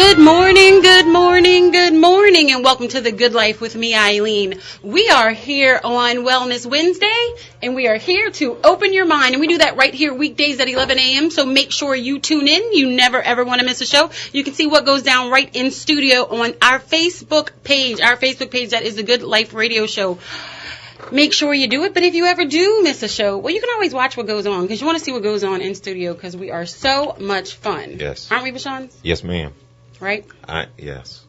Good morning, good morning, good morning, and welcome to The Good Life with me, Eileen. We are here on Wellness Wednesday, and we are here to open your mind, and we do that right here weekdays at 11 a.m., so make sure you tune in. You never, ever want to miss a show. You can see what goes down right in studio on our Facebook page. That is The Good Life Radio Show. Make sure you do it, but if you ever do miss a show, well, you can always watch what goes on, because you want to see what goes on in studio, because we are so much fun. Yes. Aren't we, Bashan? Yes, ma'am. Right? Yes.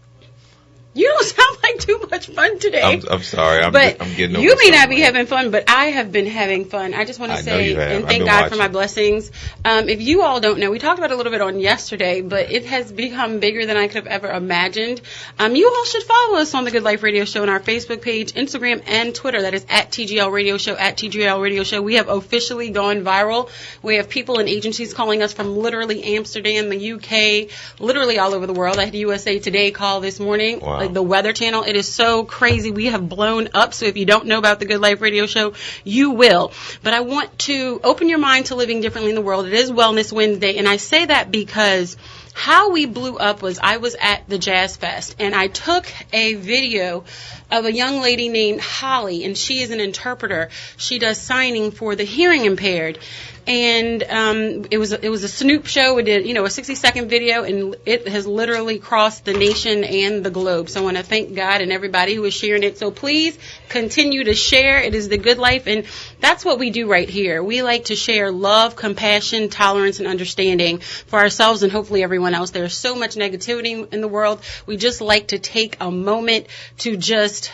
You don't sound like too much fun today. I'm sorry. I'm getting over you may not be right? having fun, but I have been having fun. I just want to say and thank God for my blessings. If you all don't know, we talked about it a little bit on yesterday, but it has become bigger than I could have ever imagined. You all should follow us on the Good Life Radio Show on our Facebook page, Instagram, and Twitter. That is at TGL Radio Show, at TGL Radio Show. We have officially gone viral. We have people and agencies calling us from literally Amsterdam, the UK, literally all over the world. I had USA Today call this morning. Wow. Like the Weather Channel. It is so crazy. We have blown up. So if you don't know about the Good Life Radio Show, you will. But I want to open your mind to living differently in the world. It is Wellness Wednesday, and I say that because how we blew up was I was at the Jazz Fest, and I took a video of a young lady named Holly, and she is an interpreter. She does signing for the hearing impaired. And it was a Snoop show. We did, a 60-second video, and it has literally crossed the nation and the globe. So I want to thank God and everybody who is sharing it. So please continue to share. It is the Good Life, and that's what we do right here. We like to share love, compassion, tolerance, and understanding for ourselves and hopefully everyone else. There's so much negativity in the world. We just like to take a moment to just,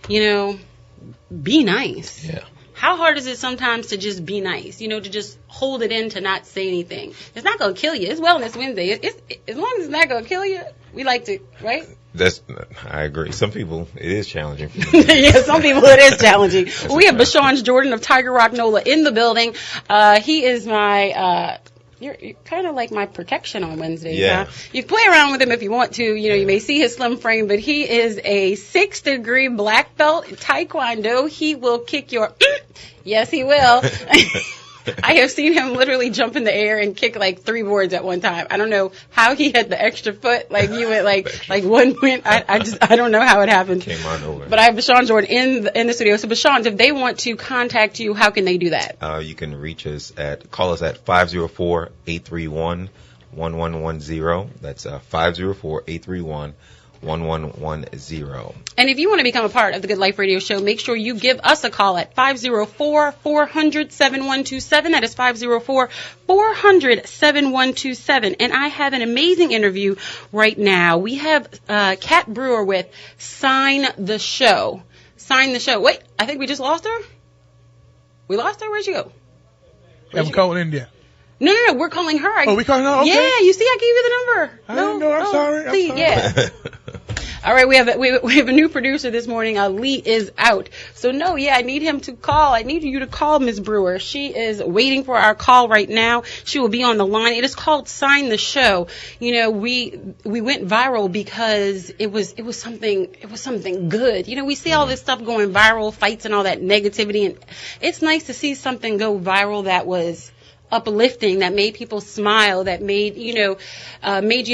be nice. Yeah. How hard is it sometimes to just be nice, to just hold it in, to not say anything? It's not going to kill you. It's Wellness Wednesday. It's as long as it's not going to kill you, we like to, right? I agree. Some people, it is challenging. Yeah, some people it is challenging. We have Bashan Jordan of Tiger Rock NOLA in the building. He is my... You're kind of like my protection on Wednesdays, yeah. Huh? You play around with him if you want to. You may see his slim frame, but he is a 6-degree black belt in Taekwondo. He will kick your... Yes, he will. I have seen him literally jump in the air and kick like 3 boards at one time. I don't know how he had the extra foot. Like you went like one went. I don't know how it happened. Came on over. But I have Bashan Jordan in the studio. So Bashan, if they want to contact you, how can they do that? You can call us at 504-831-1110. That's 504-831-1110. And if you want to become a part of the Good Life Radio Show, make sure you give us a call at 504-400-7127. That is 504-400-7127. And I have an amazing interview right now. We have Kat Brewer with Sign the Show. Sign the Show. Wait, I think we just lost her. We lost her? Where'd she go? I'm calling India. No, we're calling her. We calling her? Okay. Yeah, you see, I gave you the number. I didn't know. I'm sorry. See, yeah. All right, we have a new producer this morning. Lee is out. So, I need him to call. I need you to call Ms. Brewer. She is waiting for our call right now. She will be on the line. It is called Sign the Show. We went viral because it was something good. We see all this stuff going viral, fights and all that negativity, and it's nice to see something go viral that was uplifting, that made people smile, that made you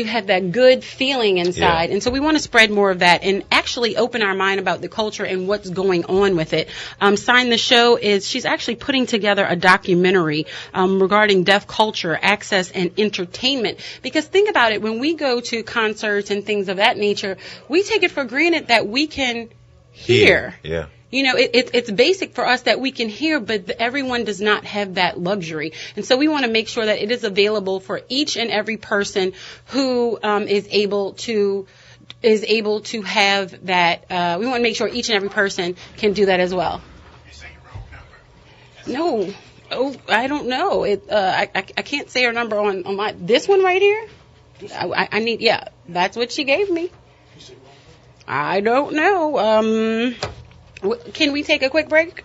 have that good feeling inside. Yeah. And so we want to spread more of that and actually open our mind about the culture and what's going on with it. Sign the Show she's actually putting together a documentary regarding deaf culture, access, and entertainment. Because think about it, when we go to concerts and things of that nature, we take it for granted that we can hear. Yeah. It's basic for us that we can hear, but everyone does not have that luxury. And so we want to make sure that it is available for each and every person who is able to have that. We want to make sure each and every person can do that as well. No. Oh, I don't know. I can't say her number on my this one right here. I need. Yeah, that's what she gave me. I don't know. Can we take a quick break?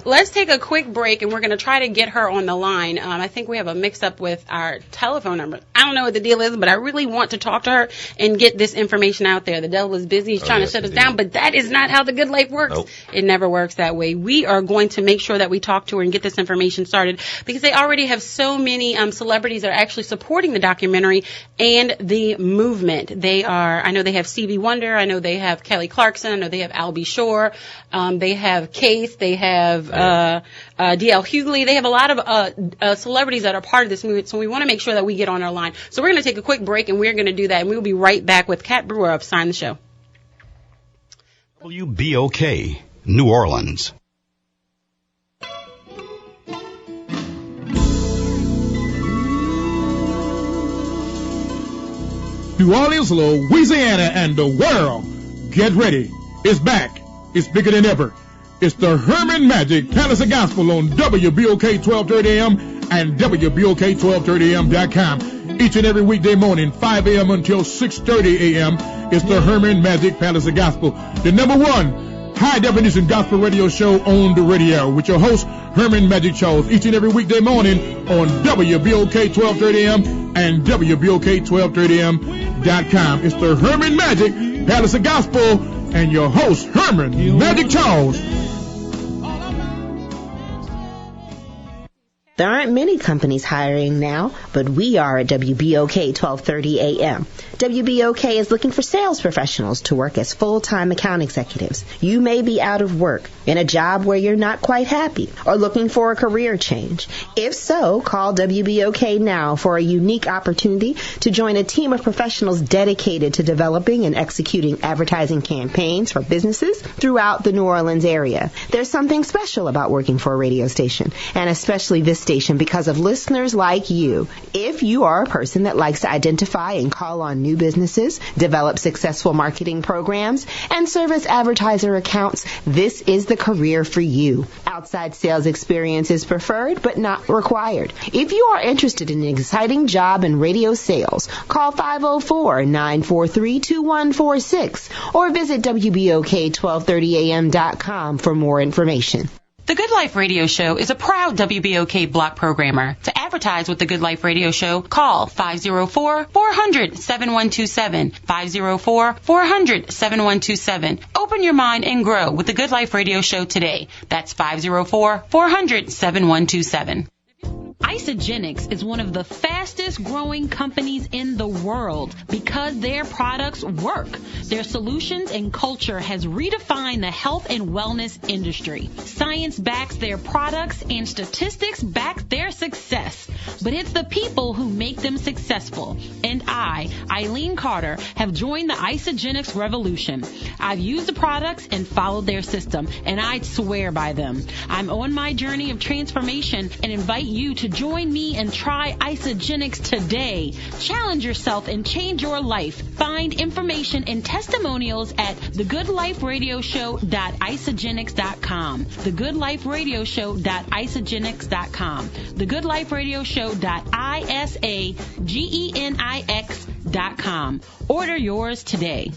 let's take a quick break, and we're going to try to get her on the line. I think we have a mix-up with our telephone number. I don't know what the deal is, but I really want to talk to her and get this information out there. The devil is busy. He's trying to shut us down, but that is not how the good life works. Nope. It never works that way. We are going to make sure that we talk to her and get this information started, because they already have so many celebrities that are actually supporting the documentary and the movement. I know they have Stevie Wonder. I know they have Kelly Clarkson. I know they have Albie Shore. They have Case. They have D.L. Hughley. They have a lot of celebrities that are part of this movement, so we want to make sure that we get on our line. So we're going to take a quick break, and we're going to do that, and we'll be right back with Kat Brewer of Sign the Show. WBOK, New Orleans. New Orleans, Louisiana, and the world. Get ready. It's back. It's bigger than ever. It's the Herman Magic Palace of Gospel on WBOK 1230 AM and WBOK1230am.com. Each and every weekday morning, 5 a.m. until 6:30 a.m. It's the Herman Magic Palace of Gospel, the number one high-definition gospel radio show on the radio with your host, Herman Magic Charles, each and every weekday morning on WBOK 1230 AM and WBOK1230am.com. It's the Herman Magic Palace of Gospel and your host, Herman Magic Charles. There aren't many companies hiring now, but we are at WBOK 1230 AM. WBOK is looking for sales professionals to work as full-time account executives. You may be out of work, in a job where you're not quite happy, or looking for a career change. If so, call WBOK now for a unique opportunity to join a team of professionals dedicated to developing and executing advertising campaigns for businesses throughout the New Orleans area. There's something special about working for a radio station, and especially this station because of listeners like you. If you are a person that likes to identify and call on new businesses, develop successful marketing programs, and service advertiser accounts, this is the career for you. Outside sales experience is preferred but not required. If you are interested in an exciting job in radio sales, call 504-943-2146 or visit WBOK1230am.com for more information. The Good Life Radio Show is a proud WBOK block programmer. To advertise with the Good Life Radio Show, call 504-400-7127, 504-400-7127. Open your mind and grow with the Good Life Radio Show today. That's 504-400-7127. Isagenix is one of the fastest growing companies in the world because their products work. Their solutions and culture has redefined the health and wellness industry. Science backs their products and statistics back their success. But it's the people who make them successful. And I, Eileen Carter, have joined the Isagenix revolution. I've used the products and followed their system, and I swear by them. I'm on my journey of transformation and invite you to join me and try Isagenix today. Challenge yourself and change your life. Find information and testimonials at thegoodliferadioshow.isagenix.com. thegoodliferadioshow.isagenix.com. thegoodliferadioshow.isagenix.com. Order yours today.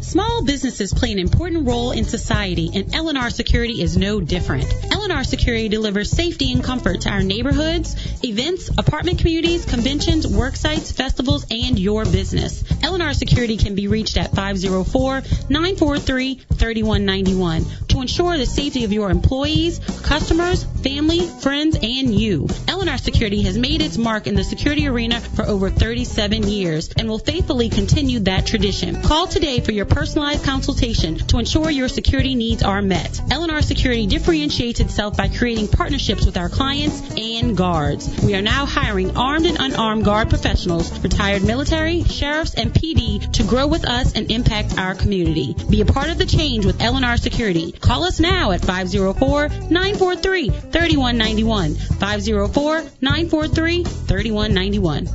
Small businesses play an important role in society, and L&R Security is no different. L&R Security delivers safety and comfort to our neighborhoods, events, apartment communities, conventions, work sites, festivals, and your business. L&R Security can be reached at 504-943-3191 to ensure the safety of your employees, customers, family, friends, and you. L&R Security has made its mark in the security arena for over 37 years and will faithfully continue that tradition. Call today for your personalized consultation to ensure your security needs are met. L&R Security differentiates itself by creating partnerships with our clients and guards. We are now hiring armed and unarmed guard professionals, retired military, sheriffs, and PD to grow with us and impact our community. Be a part of the change with L&R Security. Call us now at 504-943-3191. 504-943-3191.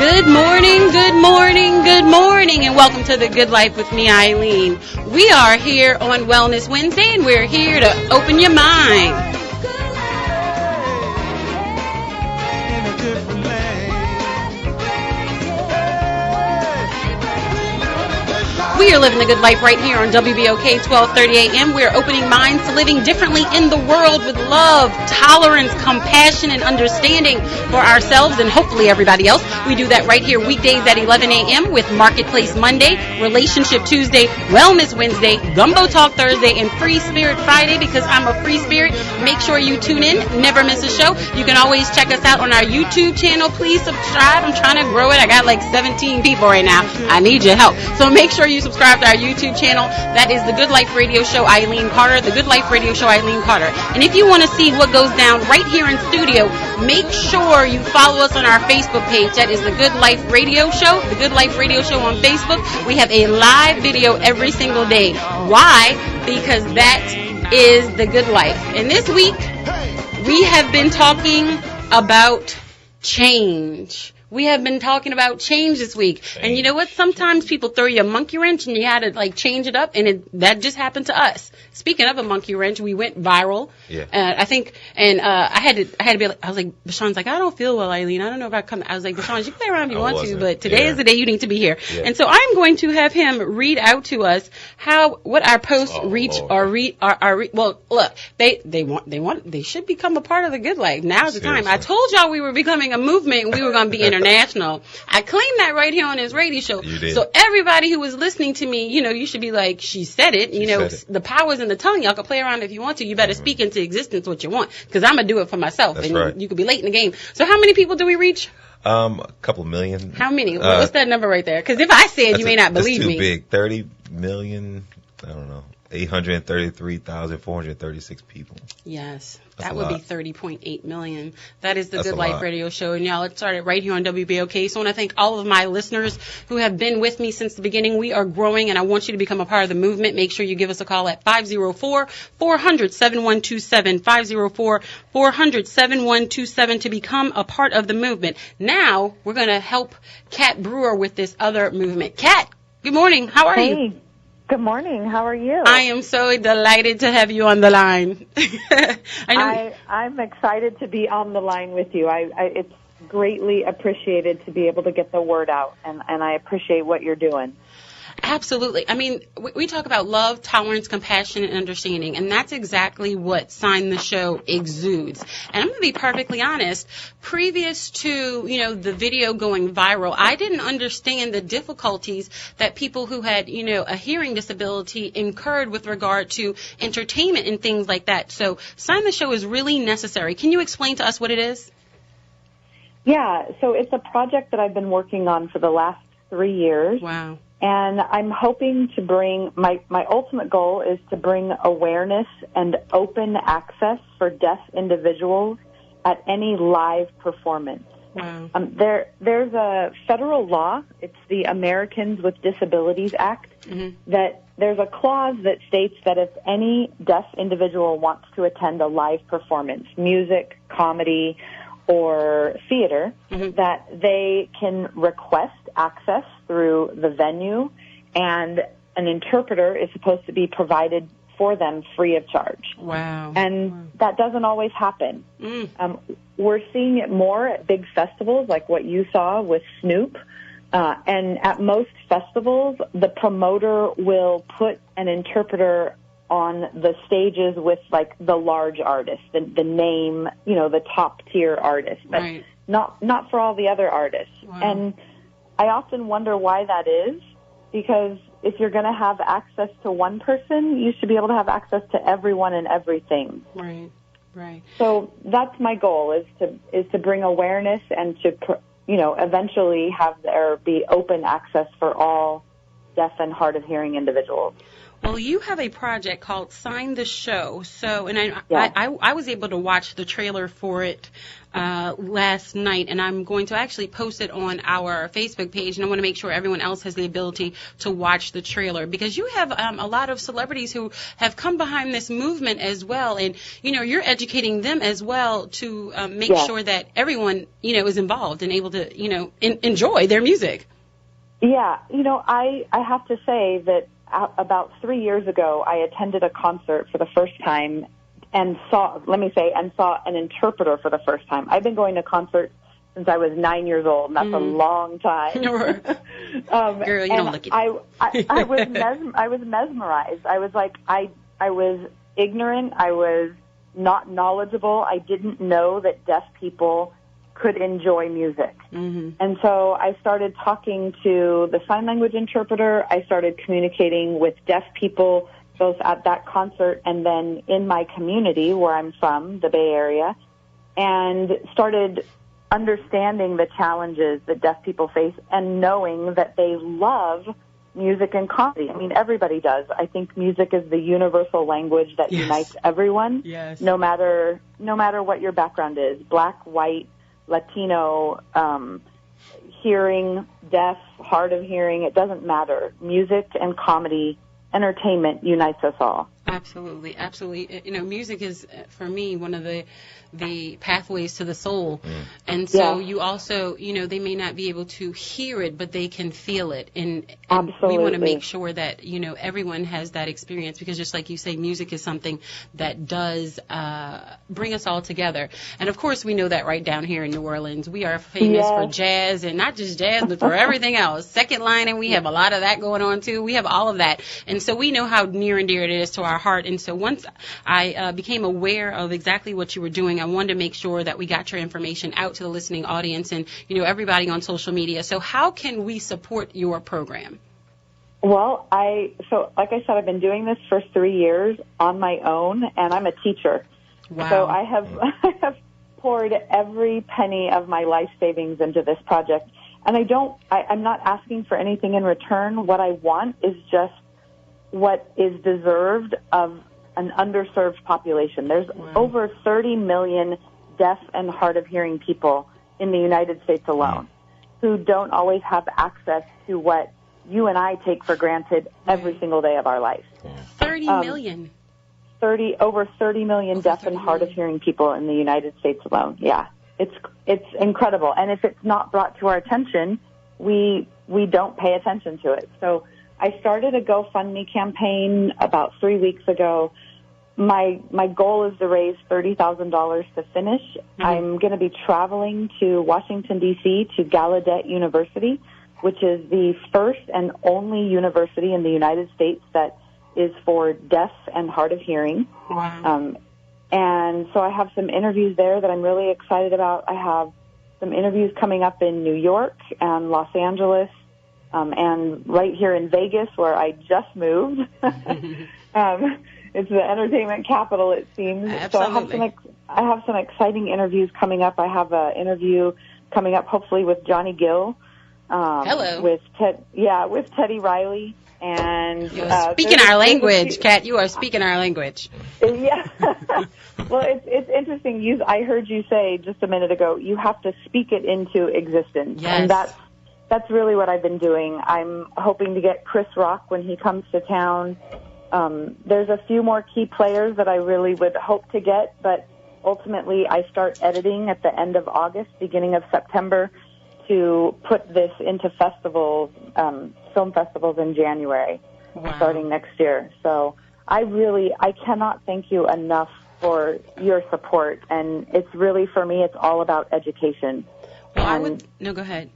Good morning, good morning, good morning, and welcome to The Good Life with me, Eileen. We are here on Wellness Wednesday, and we're here to open your mind. We are living the good life right here on WBOK 1230 AM. We are opening minds to living differently in the world with love, tolerance, compassion, and understanding for ourselves and hopefully everybody else. We do that right here weekdays at 11 a.m. with Marketplace Monday, Relationship Tuesday, Wellness Wednesday, Gumbo Talk Thursday, and Free Spirit Friday because I'm a free spirit. Make sure you tune in. Never miss a show. You can always check us out on our YouTube channel. Please subscribe. I'm trying to grow it. I got like 17 people right now. I need your help. So make sure you subscribe to our YouTube channel. That is The Good Life Radio Show Eileen Carter. The Good Life Radio Show Eileen Carter. And if you want to see what goes down right here in studio, make sure you follow us on our Facebook page. That is The Good Life Radio Show. The Good Life Radio Show on Facebook. We have a live video every single day. Why? Because that is The Good Life. And this week, we have been talking about change. We have been talking about change this week. And you know what? Sometimes people throw you a monkey wrench and you had to like change it up, and that just happened to us. Speaking of a monkey wrench, we went viral. Yeah. I think, and I had to be like, I was like, Bashan's like, I don't feel well, Eileen. I don't know if I come. I was like, Bashan, you play around if you want to, but today is the day you need to be here. Yeah. And so I'm going to have him read out to us what our posts reach or well, look, they should become a part of the Good Life. Now's the time. I told y'all we were becoming a movement and we were going to be international. I claimed that right here on this radio show. You did. So everybody who was listening to me, you should be like, she said it. The power's in the tongue. Y'all can play around if you want to. You better speak into existence what you want, because I'm going to do it for myself. That's and right. You could be late in the game. So how many people do we reach? A couple million. How many? What's that number right there? Because if I say it, you may not believe me. That's too big. 30 million, I don't know, 833,436 people. Yes. That would be 30.8 million. That is the Good Life Radio Show. And y'all, it started right here on WBOK. So I want to thank all of my listeners who have been with me since the beginning. We are growing, and I want you to become a part of the movement. Make sure you give us a call at 504-400-7127, 504-400-7127 to become a part of the movement. Now, we're going to help Kat Brewer with this other movement. Kat, good morning. How are you? Good morning. How are you? I am so delighted to have you on the line. I'm excited to be on the line with you. It's greatly appreciated to be able to get the word out, and I appreciate what you're doing. Absolutely. I mean, we talk about love, tolerance, compassion, and understanding, and that's exactly what Sign the Show exudes. And I'm going to be perfectly honest. Previous to, the video going viral, I didn't understand the difficulties that people who had, a hearing disability incurred with regard to entertainment and things like that. So Sign the Show is really necessary. Can you explain to us what it is? Yeah, so it's a project that I've been working on for the last 3 years. Wow. And I'm hoping to bring, my ultimate goal is to bring awareness and open access for deaf individuals at any live performance. Wow. There's a federal law, it's the Americans with Disabilities Act, that there's a clause that states that if any deaf individual wants to attend a live performance, music, comedy, or theater, that they can request access through the venue, and an interpreter is supposed to be provided for them free of charge. Wow. And that doesn't always happen. We're seeing it more at big festivals like what you saw with Snoop. And at most festivals, the promoter will put an interpreter on the stages with like the large artists, the name, the top tier artists, but right. not for all the other artists. Wow. And I often wonder why that is, because if you're going to have access to one person, you should be able to have access to everyone and everything. Right. Right. So that's my goal, is to bring awareness and to eventually have there be open access for all deaf and hard of hearing individuals. Well, you have a project called Sign the Show. So, and Yes. I was able to watch the trailer for it last night, and I'm going to actually post it on our Facebook page, and I want to make sure everyone else has the ability to watch the trailer, because you have a lot of celebrities who have come behind this movement as well, and, you know, you're educating them as well to make Yes. sure that everyone, you know, is involved and able to, you know, enjoy their music. Yeah, you know, I have to say that about 3 years ago, I attended a concert for the first time and saw an interpreter for the first time. I've been going to concerts since I was 9 years old, and that's a long time. Girl, you don't look it. I was mesmerized. I was like, I was ignorant. I was not knowledgeable. I didn't know that deaf people could enjoy music. Mm-hmm. And so I started talking to the sign language interpreter. I started communicating with deaf people, both at that concert and then in my community where I'm from, the Bay Area, and started understanding the challenges that deaf people face and knowing that they love music and comedy. I mean, everybody does. I think music is the universal language that unites everyone, no matter what your background is, black, white, Latino, hearing, deaf, hard of hearing, it doesn't matter. Music and comedy, entertainment unites us all. Absolutely, absolutely. You know, music is, for me, one of the pathways to the soul. And so you also, you know, they may not be able to hear it, but they can feel it. And we want to make sure that, you know, everyone has that experience, because just like you say, music is something that does bring us all together. And, of course, we know that right down here in New Orleans. We are famous for jazz, and not just jazz, but for everything else. Second lining, we have a lot of that going on, too. We have all of that. And so we know how near and dear it is to our heart. And so once I became aware of exactly what you were doing, I wanted to make sure that we got your information out to the listening audience and, you know, everybody on social media. So how can we support your program? Well, like I said, I've been doing this for 3 years on my own, and I'm a teacher. Wow. So I have poured every penny of my life savings into this project. And I'm not asking for anything in return. What I want is just what is deserved of an underserved population. There's over 30 million deaf and hard of hearing people in the United States alone who don't always have access to what you and I take for granted every single day of our life. 30 million. Over 30 million deaf and hard of hearing people in the United States alone. Yeah. It's incredible. And if it's not brought to our attention, we don't pay attention to it. So I started a GoFundMe campaign about 3 weeks ago. My goal is to raise $30,000 to finish. I'm going to be traveling to Washington, D.C., to Gallaudet University, which is the first and only university in the United States that is for deaf and hard of hearing. Wow. And so I have some interviews there that I'm really excited about. I have some interviews coming up in New York and Los Angeles, and right here in Vegas, where I just moved. It's the entertainment capital, it seems. Absolutely. So I have some exciting interviews coming up. I have an interview coming up, hopefully, with Johnny Gill. Hello. With Teddy Riley. And speaking our language, Kat. You are speaking our language. Yeah. Well, it's interesting. I heard you say just a minute ago, you have to speak it into existence. Yes. And that's really what I've been doing. I'm hoping to get Chris Rock when he comes to town. There's a few more key players that I really would hope to get, but ultimately I start editing at the end of August, beginning of September, to put this into festivals, film festivals in January, starting next year. So I cannot thank you enough for your support, and it's really, for me, it's all about education. Well, go ahead.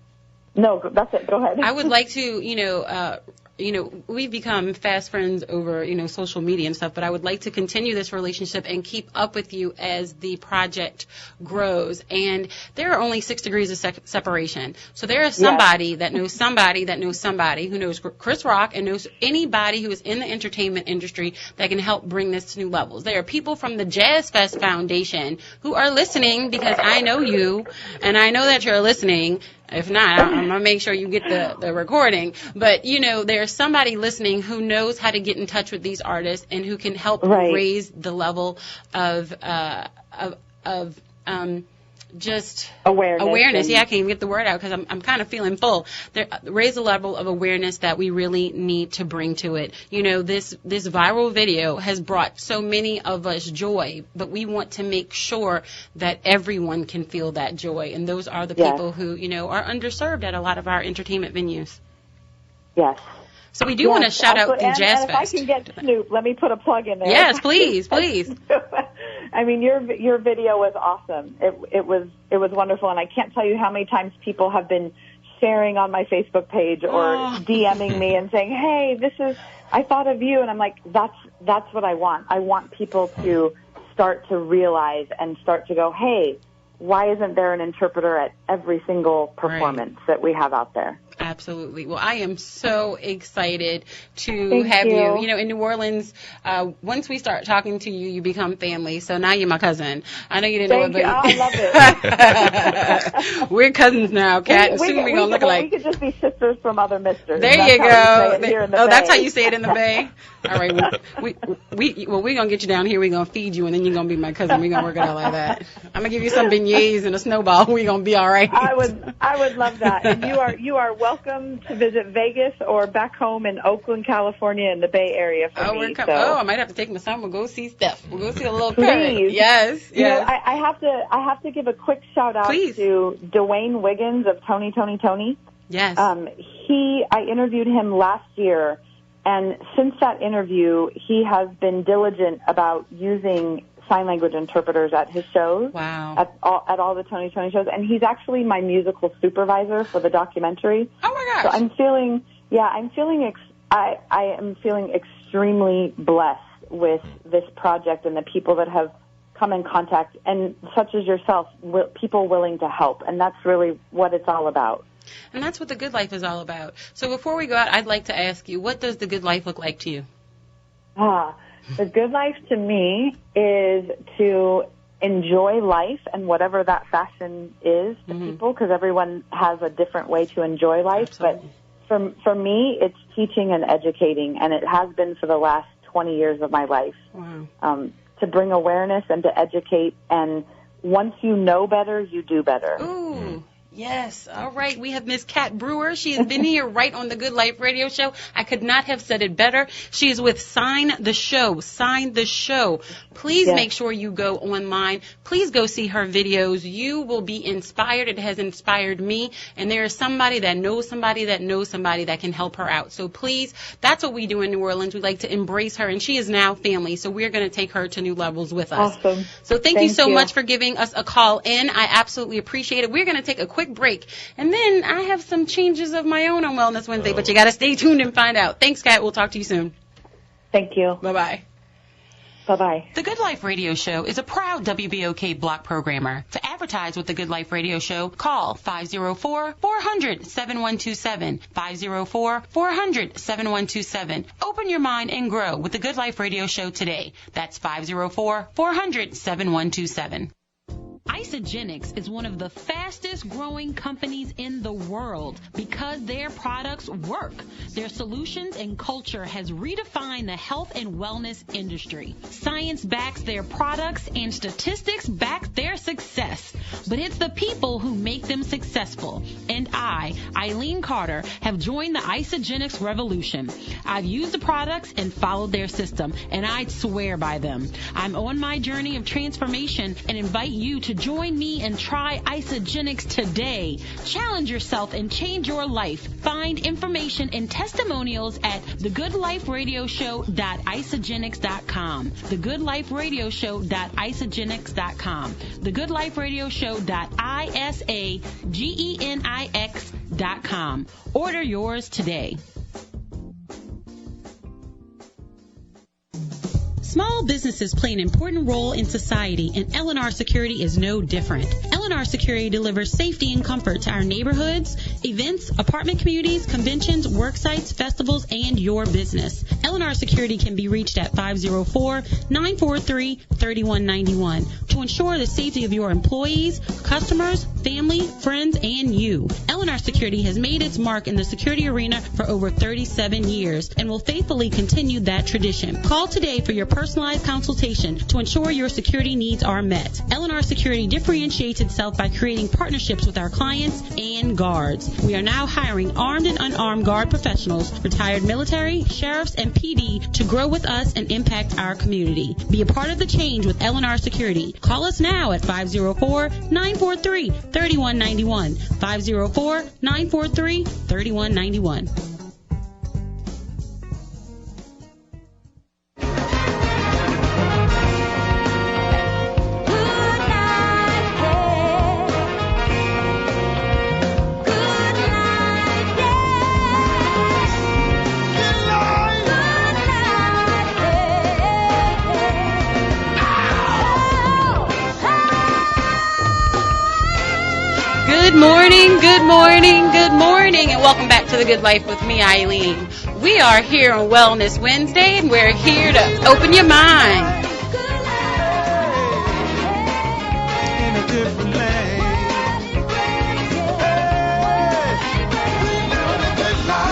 No, that's it. Go ahead. I would like to, we've become fast friends over, social media and stuff, but I would like to continue this relationship and keep up with you as the project grows. And there are only 6 degrees of separation. So there is somebody that knows somebody that knows somebody who knows Chris Rock and knows anybody who is in the entertainment industry that can help bring this to new levels. There are people from the Jazz Fest Foundation who are listening, because I know you and I know that you're listening. If not, I'm going to make sure you get the recording. But, there's somebody listening who knows how to get in touch with these artists and who can help raise the level of just awareness. Yeah, I can't even get the word out because I'm kind of feeling full. Raise the level of awareness that we really need to bring to it. This viral video has brought so many of us joy, but we want to make sure that everyone can feel that joy. And those are the people who, are underserved at a lot of our entertainment venues. Yes. So we do want to shout out the Jazz and Fest. If I can get Snoop, let me put a plug in there. Yes, please. I mean, your video was awesome. It was wonderful, and I can't tell you how many times people have been sharing on my Facebook page or DMing me and saying, "Hey, I thought of you," and I'm like, that's what I want. I want people to start to realize and start to go, "Hey, why isn't there an interpreter at every single performance that we have out there?" Absolutely. Well, I am so excited to have you. In New Orleans, once we start talking to you, you become family. So now you're my cousin. I know you didn't know it, but I love it. We're cousins now, Kat. Soon we're going to look alike. We could just be sisters from other misters. There you go. That's how you say it in the Bay? All right. We're going to get you down here. We're going to feed you, and then you're going to be my cousin. We're going to work it out like that. I'm going to give you some beignets and a snowball. We're going to be all right. I would love that. And you are welcome to visit Vegas or back home in Oakland, California, in the Bay Area for me. I might have to take my son. We'll go see Steph. We'll go see a little Curry. Yes. I have to give a quick shout out to Dwayne Wiggins of Tony. Yes. I interviewed him last year, and since that interview, he has been diligent about using sign language interpreters at his shows. Wow. At all the Tony shows, and he's actually my musical supervisor for the documentary. Oh my gosh. So I am feeling extremely blessed with this project and the people that have come in contact, and such as yourself, people willing to help, and that's really what it's all about. And that's what The Good Life is all about. So before we go out, I'd like to ask you, what does The Good Life look like to you? The good life to me is to enjoy life and whatever that fashion is to people, because everyone has a different way to enjoy life. Absolutely. But for me, it's teaching and educating, and it has been for the last 20 years of my life. Wow. To bring awareness and to educate, and once you know better, you do better. Ooh. Yes. All right. We have Miss Kat Brewer. She has been here right on the Good Life Radio Show. I could not have said it better. She is with Sign the Show. Sign the Show. Please make sure you go online. Please go see her videos. You will be inspired. It has inspired me. And there is somebody that knows somebody that knows somebody that can help her out. So please, that's what we do in New Orleans. We like to embrace her. And she is now family. So we're going to take her to new levels with us. Awesome. So thank you so much for giving us a call in. I absolutely appreciate it. We're going to take a quick break, and then I have some changes of my own on Wellness Wednesday, but you got to stay tuned and find out. Thanks, Kat. We'll talk to you soon. Thank you. Bye-bye. Bye-bye. The Good Life Radio Show is a proud WBOK block programmer. To advertise with The Good Life Radio Show, call 504-400-7127. 504-400-7127. Open your mind and grow with The Good Life Radio Show today. That's 504-400-7127. Isagenix is one of the fastest growing companies in the world because their products work. Their solutions and culture has redefined the health and wellness industry. Science backs their products and statistics back their success. But it's the people who make them successful. And I, Eileen Carter, have joined the Isagenix revolution. I've used the products and followed their system, and I swear by them. I'm on my journey of transformation and invite you to join me and try Isagenix today. Challenge yourself and change your life. Find information and testimonials at thegoodliferadioshow.isagenix.com. thegoodliferadioshow.isagenix.com. thegoodliferadioshow.isagenix.com. Order yours today. Small businesses play an important role in society, and L&R Security is no different. L&R Security delivers safety and comfort to our neighborhoods, events, apartment communities, conventions, work sites, festivals, and your business. L&R Security can be reached at 504-943-3191 to ensure the safety of your employees, customers, family, friends, and you. L&R L&R Security has made its mark in the security arena for over 37 years and will faithfully continue that tradition. Call today for your personalized consultation to ensure your security needs are met. L&R Security differentiates itself by creating partnerships with our clients and guards. We are now hiring armed and unarmed guard professionals, retired military, sheriffs, and PD to grow with us and impact our community. Be a part of the change with L&R Security. Call us now at 504-943-3191. 504-943-3191. Good morning, and welcome back to The Good Life with me, Eileen. We are here on Wellness Wednesday, and we're here to open your mind.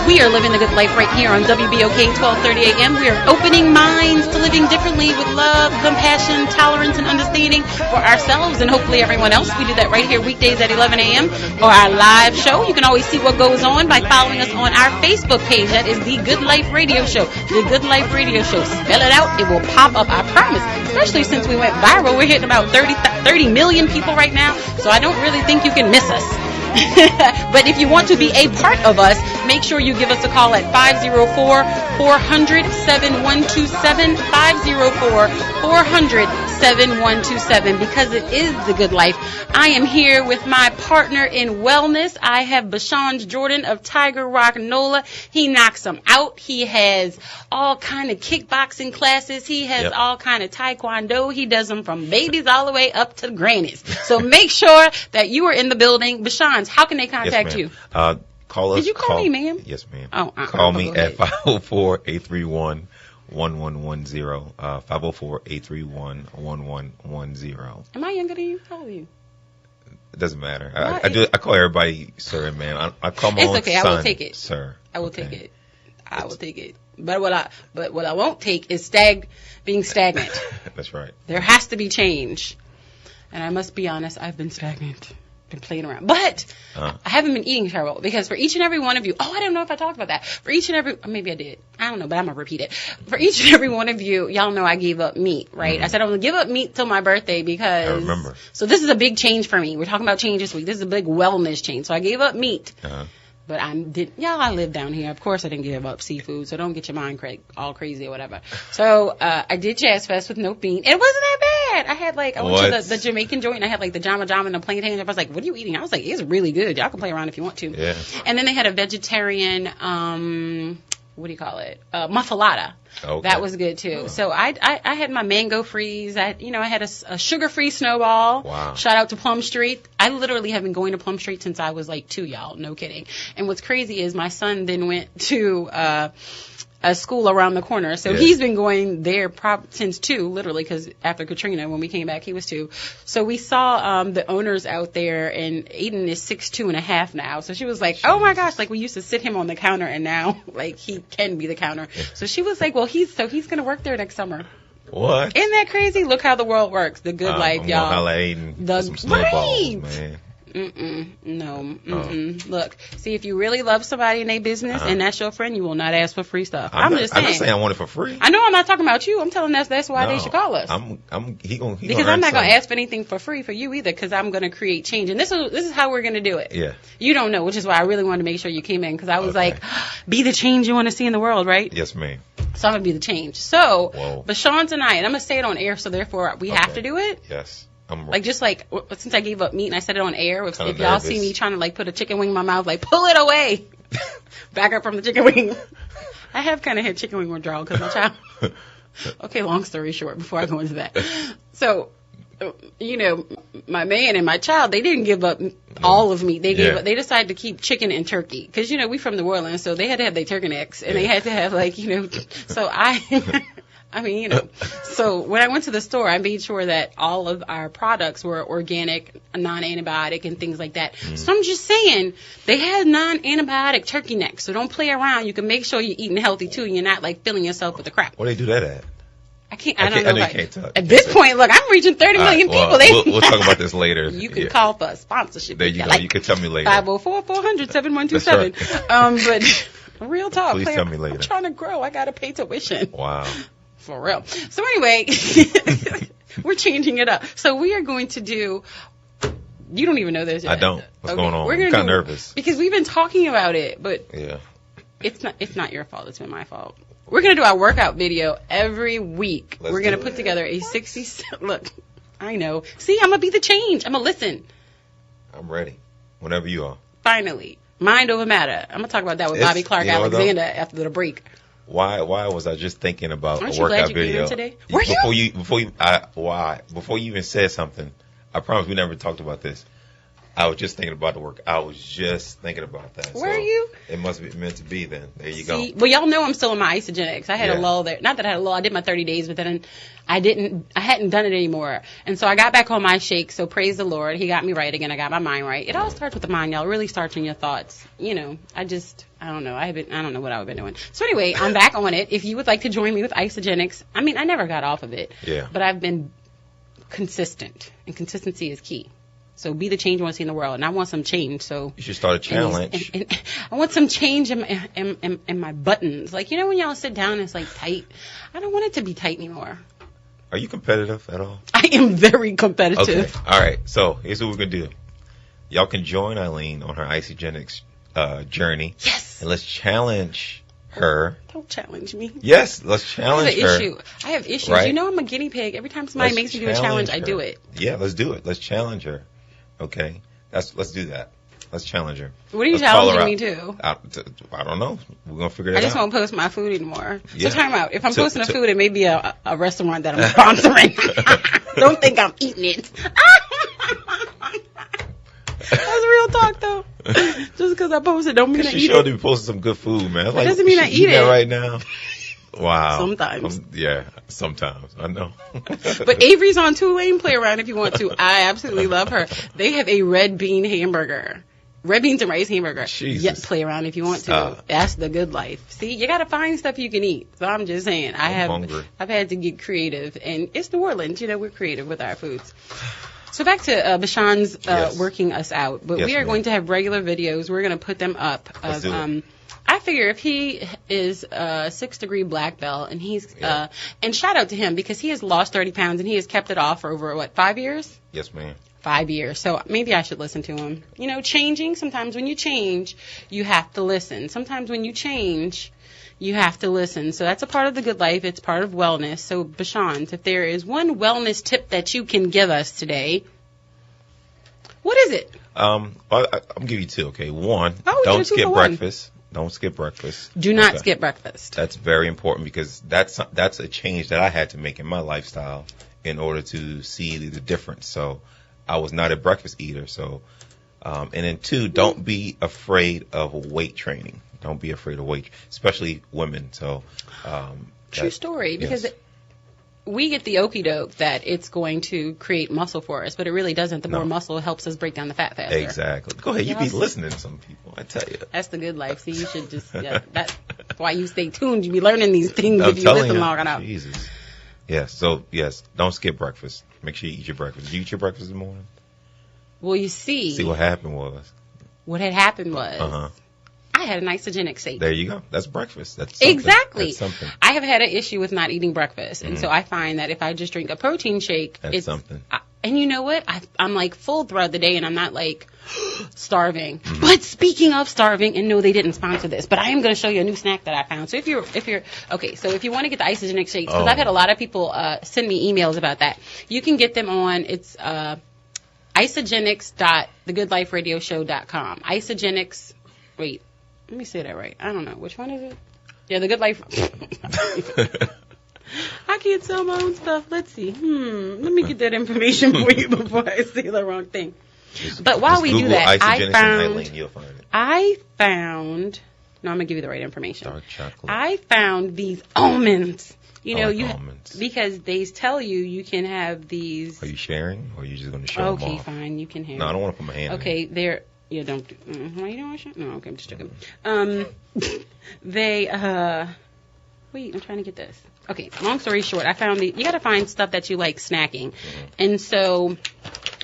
We are living the good life right here on WBOK 1230 AM. We are opening minds to living differently with love, compassion, tolerance, and understanding for ourselves and hopefully everyone else. We do that right here weekdays at 11 a.m. or our live show. You can always see what goes on by following us on our Facebook page. That is The Good Life Radio Show. The Good Life Radio Show. Spell it out. It will pop up, I promise. Especially since we went viral. We're hitting about 30 million people right now. So I don't really think you can miss us. But if you want to be a part of us, make sure you give us a call at 504-400-7127, 504-400-7127, because it is The Good Life. I am here with my partner in wellness. I have Bashan Jordan of Tiger Rock NOLA. He knocks them out. He has all kind of kickboxing classes. He has all kind of taekwondo. He does them from babies all the way up to grannies. So make sure that you are in the building. Bashan, how can they contact you? Call us. Did you call me, ma'am? Yes, ma'am. Call me at 504-831-1110, 504-831-1110. Am I younger than you? How old are you? It doesn't matter. I call everybody sir and ma'am. I call my own okay. son, I will take it. Sir. I will take it. I will take it. But what I won't take is being stagnant. That's right. There has to be change. And I must be honest, I've been stagnant. Been playing around. But I haven't been eating terrible because for each and every one of you, I don't know if I talked about that. For each and every, maybe I did. I don't know, but I'm going to repeat it. For each and every one of you, y'all know I gave up meat, right? I said I'm going to give up meat till my birthday because. I remember. So this is a big change for me. We're talking about change this week. This is a big wellness change. So I gave up meat. But I live down here. Of course I didn't give up seafood, so don't get your mind all crazy or whatever. So I did Jazz Fest with no bean. It wasn't that bad. I had I went to the Jamaican joint, and I had the Jama Jama and the plantain. I was like, what are you eating? I was like, it's really good. Y'all can play around if you want to. Yeah. And then they had a vegetarian, what do you call it? Muffalata. Okay. That was good too. So I had my mango freeze. I had a sugar-free snowball. Wow. Shout out to Plum Street. I literally have been going to Plum Street since I was 2, y'all. No kidding. And what's crazy is my son then went to a school around the corner. So he's been going there since 2, literally, because after Katrina, when we came back, he was 2. So we saw the owners out there, and Aiden is 6'2.5" now. So she was like, oh my gosh, we used to sit him on the counter, and now he can be the counter. So she was like, well, he's going to work there next summer. What? Isn't that crazy? Look how the world works. The good life, y'all. I'm Aiden for some snowballs, man. No. Look, see, if you really love somebody in their business and that's your friend, you will not ask for free stuff. I'm just saying. I'm not saying I want it for free. I know I'm not talking about you. I'm telling us that's why they should call us. Because I'm not going to ask for anything for free for you either, because I'm going to create change. And this is how we're going to do it. Yeah. You don't know, which is why I really wanted to make sure you came in, because I was be the change you want to see in the world, right? Yes, ma'am. So I'm going to be the change. So, Bashan tonight, and I'm going to say it on air, so therefore we have to do it. Yes. Since I gave up meat and I said it on air, if y'all see me trying to put a chicken wing in my mouth, pull it away. Back up from the chicken wing. I have kind of had chicken wing withdrawal because my child. Okay, long story short, before I go into that. So, my man and my child, they didn't give up all of meat. They they decided to keep chicken and turkey because, we from New Orleans, so they had to have their turkey necks and they had to have so I mean, you know. So when I went to the store, I made sure that all of our products were organic, non-antibiotic, and things like that. So I'm just saying, they had non-antibiotic turkey necks. So don't play around. You can make sure you're eating healthy, too, and you're not, like, filling yourself with the crap. Where they do that at? I don't know. You can't talk. At this point, look, I'm reaching 30 million people. We'll talk about this later. You can call for a sponsorship. There you go. You can tell me later. 504-400-7127. But real talk. Please tell me later. I'm trying to grow. I got to pay tuition. Wow. For real. So anyway, we're changing it up. So we are going to do... You don't even know this yet. I don't. What's going on? I'm kind of nervous. Because we've been talking about it, but yeah, it's not your fault. It's been my fault. We're going to do our workout video every week. We're going to put together a 60... Look, I know. See, I'm going to be the change. I'm going to listen. I'm ready. Whenever you are. Finally. Mind over matter. I'm going to talk about that with Bobby Clark Alexander after the break. Why was I just thinking about Aren't a workout you glad you video? came in today? Before you even said something, I promise we never talked about this. I was just thinking about the work. I was just thinking about that. Where are you? It must be meant to be then. There you go. Well, y'all know I'm still in my Isogenics. I had a lull there. Not that I had a lull. I did my 30 days, but then I hadn't done it anymore. And so I got back on my shake. So praise the Lord. He got me right again. I got my mind right. It all starts with the mind, y'all. It really starts in your thoughts. You know, I don't know. I don't know what I've been doing. So anyway, I'm back on it. If you would like to join me with Isogenics, I mean, I never got off of it. Yeah. But I've been consistent. And consistency is key. So be the change you want to see in the world. And I want some change. So you should start a challenge. And I want some change in my buttons. Like, you know when y'all sit down and it's like tight? I don't want it to be tight anymore. Are you competitive at all? I am very competitive. Okay. All right. So here's what we're going to do. Y'all can join Eileen on her Isogenics journey. Yes. And let's challenge her. Don't challenge me. Yes, let's challenge her. I have issues. Right? You know I'm a guinea pig. Every time somebody makes me do a challenge, I do it. Yeah, let's do it. Let's challenge her. Okay, let's do that. Let's challenge her. What are you challenging me to? I don't know. We're gonna figure that out. I just won't post my food anymore. Yeah. So time out. If I'm posting a food, it may be a restaurant that I'm sponsoring. Don't think I'm eating it. That's real talk, though. Just because I posted, don't mean I eat it. She showed me posting some good food, man. That doesn't mean I eat it right now. Wow. Sometimes. Sometimes. I know. But Avery's on Tulane. Play around if you want to. I absolutely love her. They have a red bean hamburger. Red beans and rice hamburger. Jesus. Yes, play around if you want to. That's the good life. See, you got to find stuff you can eat. So I'm just saying, Hungry. I've had to get creative. And it's New Orleans. You know, we're creative with our foods. So back to Bashan's working us out. But we are going to have regular videos. We're going to put them up. I figure if he is a 6-degree black belt and he's and shout out to him because he has lost 30 pounds and he has kept it off for over 5 years? Yes, ma'am. 5 years. So maybe I should listen to him. You know, changing, sometimes when you change, you have to listen. Sometimes when you change, you have to listen. So that's a part of the good life. It's part of wellness. So Bashan, if there is one wellness tip that you can give us today, what is it? I'll give you two, okay? One, don't skip breakfast. Don't skip breakfast. Do not skip breakfast. That's very important because that's a change that I had to make in my lifestyle in order to see the difference. So I was not a breakfast eater. So, and then two, don't be afraid of weight training. Don't be afraid of weight, especially women. So, true story, because we get the okie doke that it's going to create muscle for us, but it really doesn't. The more muscle helps us break down the fat faster. Exactly. Go ahead. You be listening to some people. I tell you. That's the good life. See, you should just, that's why you stay tuned. You be learning these things if you listen long enough. Jesus. Yes. So, yes, don't skip breakfast. Make sure you eat your breakfast. Did you eat your breakfast in the morning? Well, you see. See what happened was. What had happened was. I had an Isogenic shake. There you go. That's breakfast. That's something. Exactly. That's something. I have had an issue with not eating breakfast, and so I find that if I just drink a protein shake, it's something. And you know what? I'm like full throughout the day, and I'm not like starving. But speaking of starving, and no, they didn't sponsor this, but I am going to show you a new snack that I found. So if you're okay, so if you want to get the Isogenic shakes, because I've had a lot of people send me emails about that, you can get them on. It's isogenics.thegoodliferadioshow.com. Isogenics. Wait. Let me say that right. I don't know. Which one is it? Yeah, The Good Life. I can't sell my own stuff. Let's see. Let me get that information for you before I say the wrong thing. But while we do that, I found. No, I'm going to give you the right information. Dark chocolate. I found these almonds. You know, like almonds. because they tell you can have these. Are you sharing, or are you just going to show them Okay, off? fine, you can have. No, I don't want to put my hand in Okay, they're. Yeah, don't. Why you don't want to? No, okay, I'm just joking. They. Wait, I'm trying to get this. Okay, long story short, I found you got to find stuff that you like snacking, and so.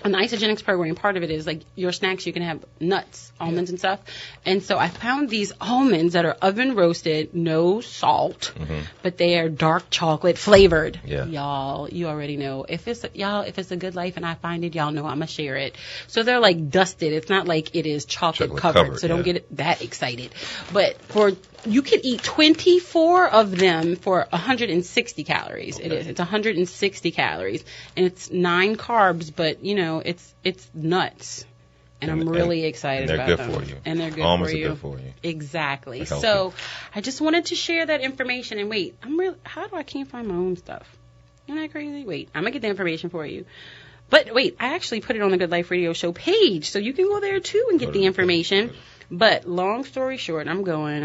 On the Isogenics program, part of it is like your snacks, you can have nuts, almonds and stuff. And so I found these almonds that are oven roasted, no salt, but they are dark chocolate flavored. Yeah. Y'all, you already know. If it's a good life and I find it, y'all know I'm going to share it. So they're like dusted. It's not like it is chocolate covered. So don't get that excited. But you could eat 24 of them for 160 calories. Okay. It is. It's 160 calories. And it's 9 carbs, but, you know, it's nuts. And I'm really excited about them. And they're good for you. And they're good Almonds for you. are good for you. Exactly. So I just wanted to share that information. And wait, I can't find my own stuff? Isn't that crazy? Wait, I'm going to get the information for you. But wait, I actually put it on the Good Life Radio Show page. So you can go there too and get the information. But long story short, I'm going.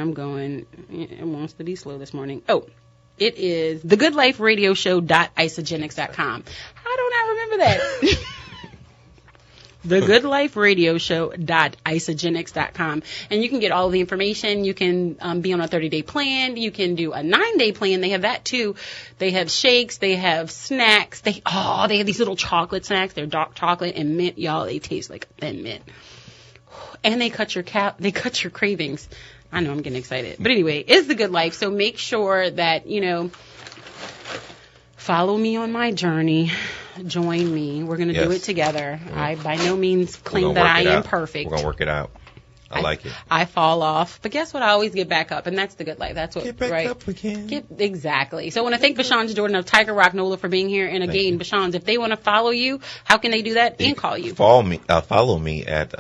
It wants to be slow this morning. Oh, it is thegoodliferadioshow.isogenics.com. How don't I remember that? thegoodliferadioshow.isogenics.com. And you can get all the information. You can be on a 30-day plan. You can do a 9-day plan. They have that too. They have shakes. They have snacks. They have these little chocolate snacks. They're dark chocolate and mint. Y'all, they taste like thin mint. And they cut your cravings. I know, I'm getting excited. But anyway, it's the good life. So make sure that, you know, follow me on my journey. Join me. We're going to do it together. I by no means claim that I am perfect. We're going to work it out. I like it. I fall off. But guess what? I always get back up. And that's the good life. That's what, get back up again. Exactly. So I want to thank Bashan's Jordan of Tiger Rock NOLA for being here. And again, Bashan's, if they want to follow you, how can they do that and call you? Follow me at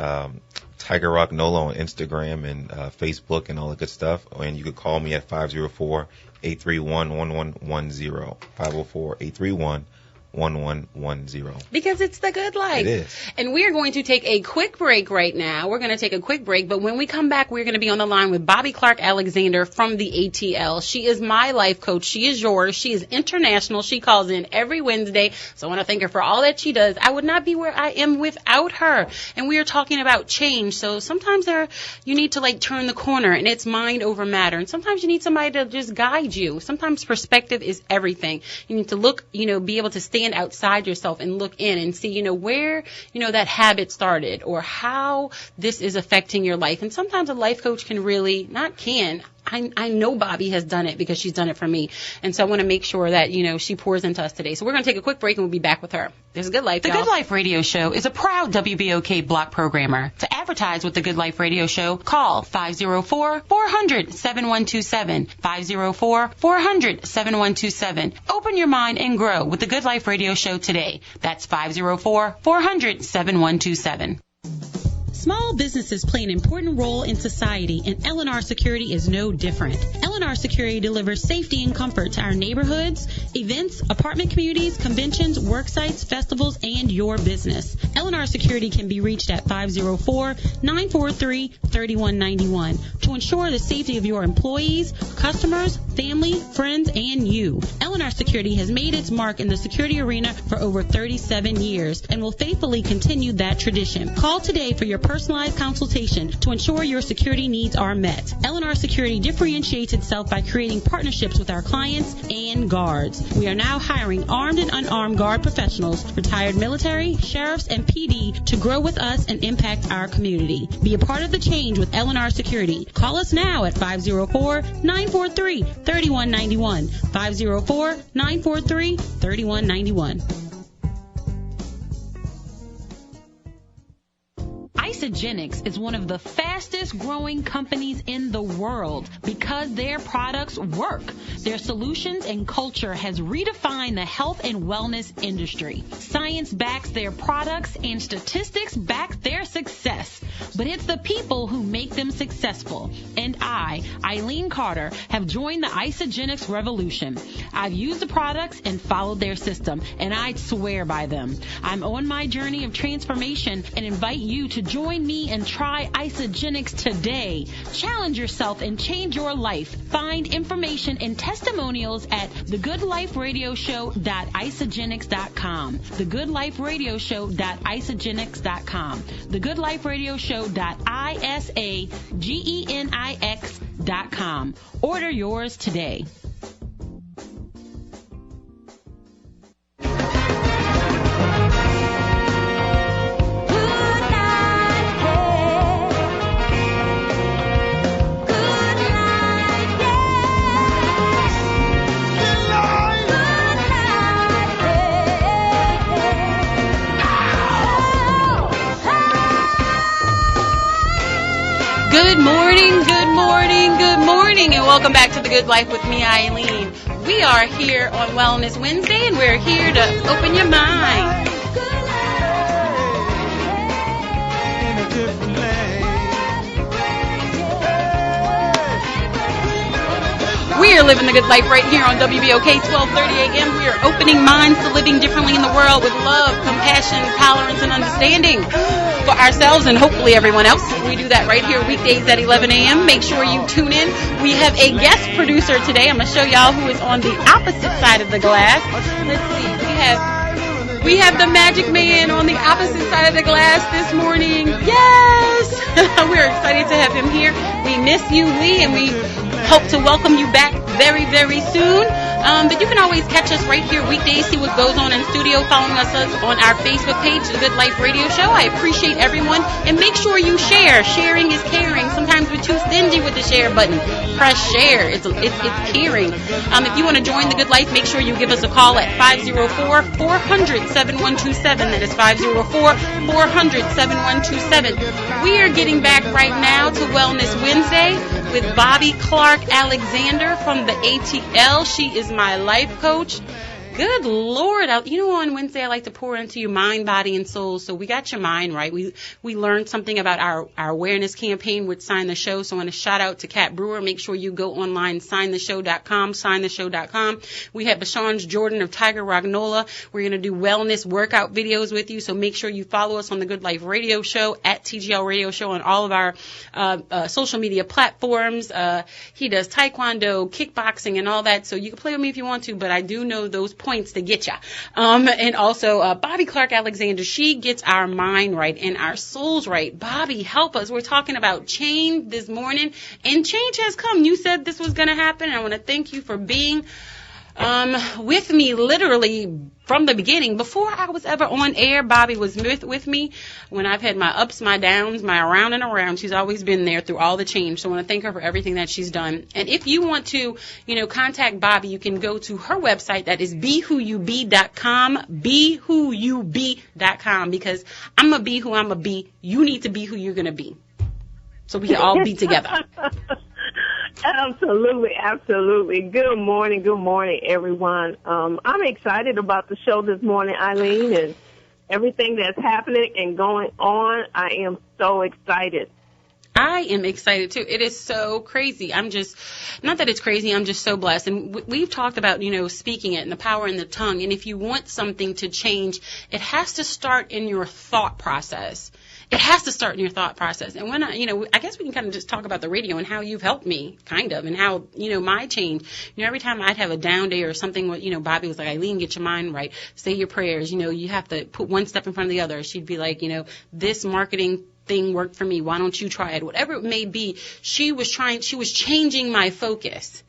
Tiger Rock NOLA on Instagram and Facebook and all the good stuff. And you could call me at 504-831-1110. 504-831-1110. Because it's the good life. It is. And we are going to take a quick break right now. We're going to take a quick break, but when we come back, we're going to be on the line with Bobby Clark Alexander from the ATL. She is my life coach. She is yours. She is international. She calls in every Wednesday. So I want to thank her for all that she does. I would not be where I am without her. And we are talking about change. So sometimes you need to like turn the corner, and it's mind over matter. And sometimes you need somebody to just guide you. Sometimes perspective is everything. You need to look, be able to stand outside yourself and look in and see, where, that habit started or how this is affecting your life. And sometimes a life coach can really, I know Bobby has done it because she's done it for me. And so I want to make sure that, she pours into us today. So we're going to take a quick break and we'll be back with her. There's a Good Life, The Good Life Radio Show is a proud WBOK block programmer. To advertise with the Good Life Radio Show, call 504-400-7127. 504-400-7127. Open your mind and grow with the Good Life Radio Show today. That's 504-400-7127. Small businesses play an important role in society, and L&R Security is no different. L&R Security delivers safety and comfort to our neighborhoods, events, apartment communities, conventions, work sites, festivals, and your business. L&R Security can be reached at 504-943-3191 to ensure the safety of your employees, customers, family, friends, and you. L&R Security has made its mark in the security arena for over 37 years and will faithfully continue that tradition. Call today for your personalized consultation to ensure your security needs are met. L&R Security differentiates itself by creating partnerships with our clients and guards. We are now hiring armed and unarmed guard professionals, retired military, sheriffs, and PD to grow with us and impact our community. Be a part of the change with L&R Security. Call us now at 504-943-3191. 504-943-3191. Isogenics is one of the fastest growing companies in the world because their products work. Their solutions and culture has redefined the health and wellness industry. Science backs their products and statistics back their success. But it's the people who make them successful. And I, Eileen Carter, have joined the Isogenics revolution. I've used the products and followed their system, and I'd swear by them. I'm on my journey of transformation and invite you to join Join me and try Isagenix today. Challenge yourself and change your life. Find information and testimonials at thegoodliferadioshow.isagenix.com. thegoodliferadioshow.isagenix.com. thegoodliferadioshow.isagenix.com. Order yours today. Good morning, good morning, good morning, and welcome back to The Good Life with me, Eileen. We are here on Wellness Wednesday, and we're here to open your mind. We are living the good life right here on WBOK 1230 AM. We are opening minds to living differently in the world with love, compassion, tolerance, and understanding for ourselves and hopefully everyone else. We do that right here weekdays at 11 a.m. Make sure you tune in. We have a guest producer today. I'm going to show y'all who is on the opposite side of the glass. Let's see. We have the magic man on the opposite side of the glass this morning. Yes! We're excited to have him here. We miss you, Lee, and we hope to welcome you back very, very soon. But you can always catch us right here weekdays, see what goes on in studio, following us on our Facebook page, The Good Life Radio Show. I appreciate everyone. And make sure you share. Sharing is caring. Sometimes we're too stingy with the share button. Press share. It's caring. If you want to join The Good Life, make sure you give us a call at 504-400-7127. That is 504-400-7127. We are getting back right now to Wellness Wednesday with Bobby Clark Alexander from the ATL. She is my life coach. Good Lord. On Wednesday I like to pour into you mind, body, and soul. So we got your mind right. We learned something about our awareness campaign with Sign the Show. So I want to shout out to Kat Brewer. Make sure you go online, signtheshow.com. We have Bashanj Jordan of Tiger Ragnola. We're going to do wellness workout videos with you. So make sure you follow us on the Good Life Radio Show at TGL Radio Show on all of our social media platforms. He does taekwondo, kickboxing, and all that. So you can play with me if you want to, but I do know those points to get ya. And also Bobby Clark Alexander, she gets our mind right and our souls right. Bobby, help us. We're talking about change this morning, and change has come. You said this was going to happen, and I want to thank you for being with me literally from the beginning. Before I was ever on air, Bobby was with me when I've had my ups, my downs, my around and around. She's always been there through all the change. So I want to thank her for everything that she's done. And if you want to, contact Bobby, you can go to her website. That is BeWhoYouBe.com, BeWhoYouBe.com, because I'm going to be who I'm going to be. You need to be who you're going to be, so we can all be together. Absolutely. Good morning, everyone. I'm excited about the show this morning, Eileen, and everything that's happening and going on. I am so excited. I am excited, too. It is so crazy. Not that it's crazy, I'm just so blessed. And we've talked about, speaking it and the power in the tongue. And if you want something to change, it has to start in your thought process. It has to start in your thought process. And when I guess we can kind of just talk about the radio and how you've helped me, kind of, and how, my change. Every time I'd have a down day or something, Bobby was like, Eileen, get your mind right. Say your prayers. You have to put one step in front of the other. She'd be like, this marketing thing worked for me. Why don't you try it? Whatever it may be, she was changing my focus.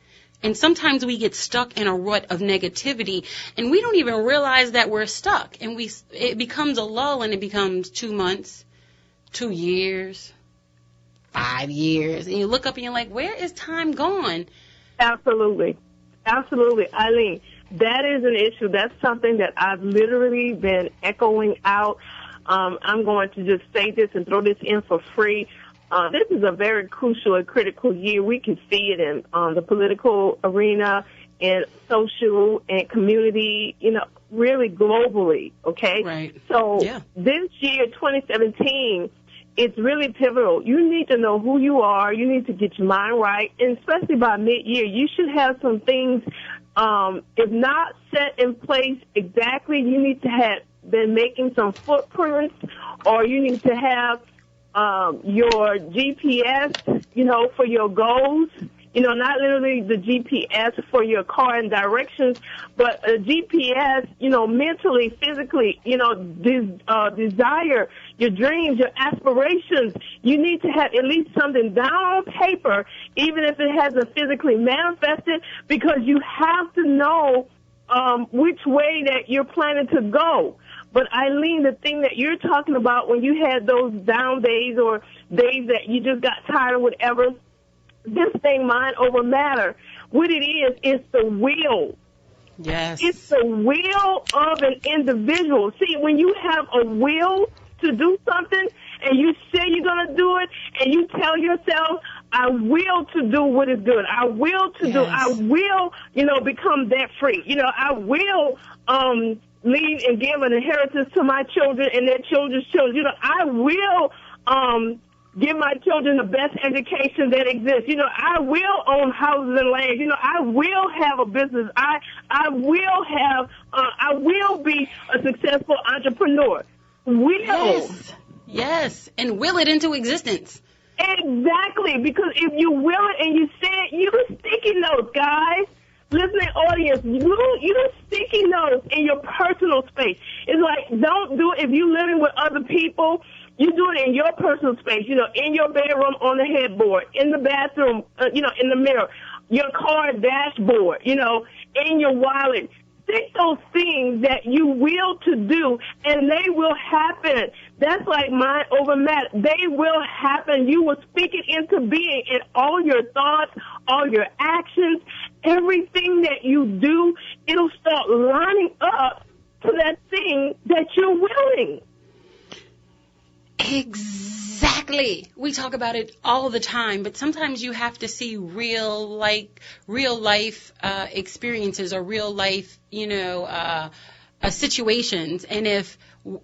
And sometimes we get stuck in a rut of negativity, and we don't even realize that we're stuck. And it becomes a lull, and it becomes 2 months. 2 years, 5 years, and you look up and you're like, where is time gone? Absolutely. Eileen, that is an issue. That's something that I've literally been echoing out. I'm going to just say this and throw this in for free. This is a very crucial and critical year. We can see it in the political arena and social and community, really globally, okay? Right. So This year, 2017, it's really pivotal. You need to know who you are. You need to get your mind right. And especially by mid-year, you should have some things, if not set in place exactly, you need to have been making some footprints, or you need to have your GPS, for your goals. Not literally the GPS for your car and directions, but a GPS, mentally, physically, desire, your dreams, your aspirations. You need to have at least something down on paper, even if it hasn't physically manifested, because you have to know which way that you're planning to go. But Eileen, the thing that you're talking about when you had those down days or days that you just got tired or whatever, this thing, mind over matter, what it is the will. Yes. It's the will of an individual. See, when you have a will to do something and you say you're going to do it and you tell yourself, I will to do what is good. I will to do, I will, become debt free. I will, leave and give an inheritance to my children and their children's children. I will, give my children the best education that exists. I will own houses and land. I will have a business. I will be a successful entrepreneur. Will. Yes. And will it into existence. Exactly. Because if you will it and you say it, use sticky notes, guys. Listening audience, use sticky notes in your personal space. It's like, don't do it if you're living with other people. You do it in your personal space, in your bedroom, on the headboard, in the bathroom, in the mirror, your car dashboard, in your wallet. Stick those things that you will to do, and they will happen. That's like mind over matter. They will happen. You will speak it into being in all your thoughts, all your actions, everything that you do, it'll start lining up to that thing that you're willing. Exactly. We talk about it all the time, but sometimes you have to see real life experiences or real life, situations. And if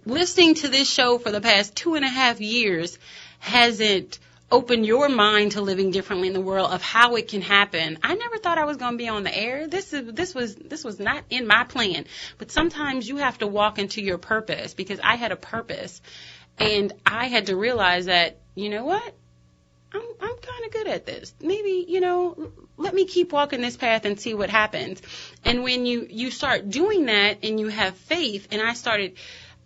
listening to this show for the past 2.5 years hasn't opened your mind to living differently in the world of how it can happen, I never thought I was going to be on the air. This was not in my plan. But sometimes you have to walk into your purpose, because I had a purpose. And I had to realize that, you know what, I'm kind of good at this. Maybe, let me keep walking this path and see what happens. And when you start doing that and you have faith, and I started,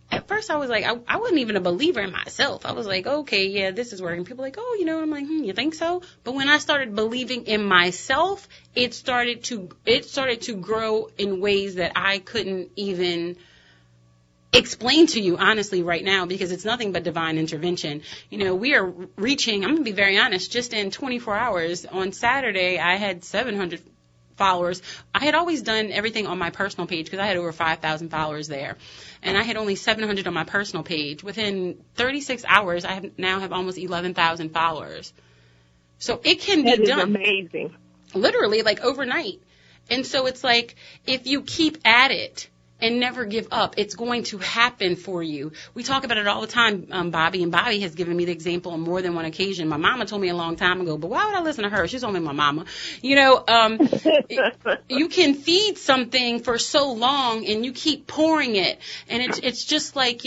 at first I was like, I wasn't even a believer in myself. I was like, okay, yeah, this is working. People were like, oh, I'm like, you think so? But when I started believing in myself, it started to grow in ways that I couldn't even explain to you honestly right now, because it's nothing but divine intervention. We are reaching, I'm going to be very honest, just in 24 hours. On Saturday, I had 700 followers. I had always done everything on my personal page because I had over 5,000 followers there. And I had only 700 on my personal page. Within 36 hours, I now have almost 11,000 followers. So it can be done. That is amazing. Literally, like overnight. And so it's like, if you keep at it and never give up, it's going to happen for you. We talk about it all the time, Bobby, and Bobby has given me the example on more than one occasion. My mama told me a long time ago, but why would I listen to her? She's only my mama. You can feed something for so long and you keep pouring it, and it's just like,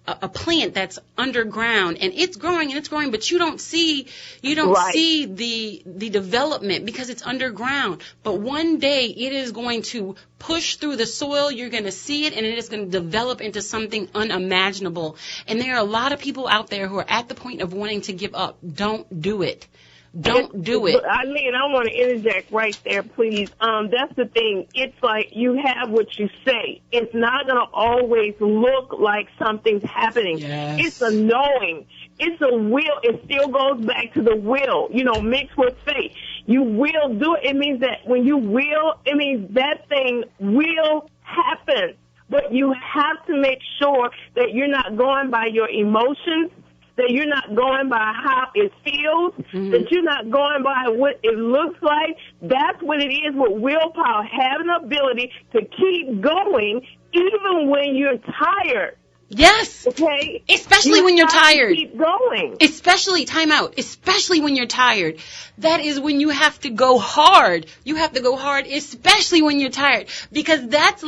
a plant that's underground, and it's growing, but you don't see the development because it's underground. But one day it is going to push through the soil. You're going to see it, and it is going to develop into something unimaginable. And there are a lot of people out there who are at the point of wanting to give up. Don't do it. Don't do it. Eileen, I want to interject right there, please. That's the thing. It's like you have what you say. It's not going to always look like something's happening. Yes. It's a knowing. It's a will. It still goes back to the will, mixed with faith. You will do it. It means that when you will, it means that thing will happen. But you have to make sure that you're not going by your emotions, that you're not going by how it feels, that you're not going by what it looks like. That's what it is with willpower, having the ability to keep going even when you're tired. Yes. Okay? Especially when you're tired. Keep going. Especially, time out, especially when you're tired. That is when you have to go hard. You have to go hard, especially when you're tired. Because that's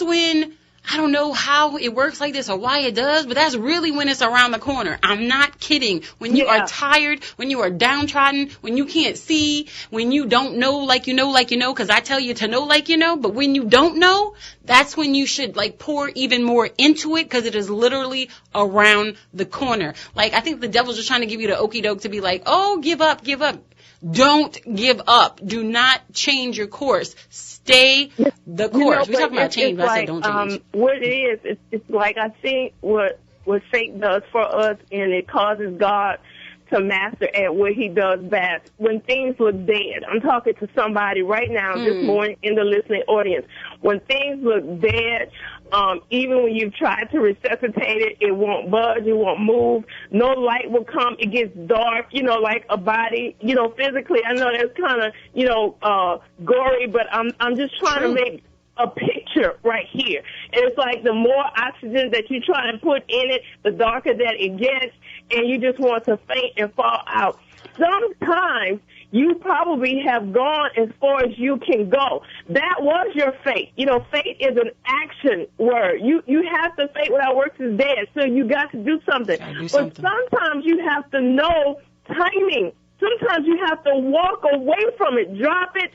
when I don't know how it works like this or why it does, but that's really when it's around the corner. I'm not kidding. When you are tired, when you are downtrodden, when you can't see, when you don't know like you know, because I tell you to know like you know, but when you don't know, that's when you should like pour even more into it, because it is literally around the corner. Like, I think the devil's just trying to give you the okie doke to be like, oh, give up, give up. Don't give up. Do not change your course. Stay the course. We're talking about change, but I said don't change. What it is, it's like I think what Satan does for us, and it causes God to master at what he does best. When things look dead, I'm talking to somebody right now this morning in the listening audience. When things look dead, even when you've tried to resuscitate it, it won't budge, it won't move, no light will come, it gets dark, like a body, physically. I know that's kind of, gory, but I'm just trying to make a picture right here. And it's like the more oxygen that you try to put in it, the darker that it gets, and you just want to faint and fall out. Sometimes you probably have gone as far as you can go. That was your faith. Faith is an action word. You have to faith without works is dead, so you got to do something. But sometimes you have to know timing. Sometimes you have to walk away from it, drop it,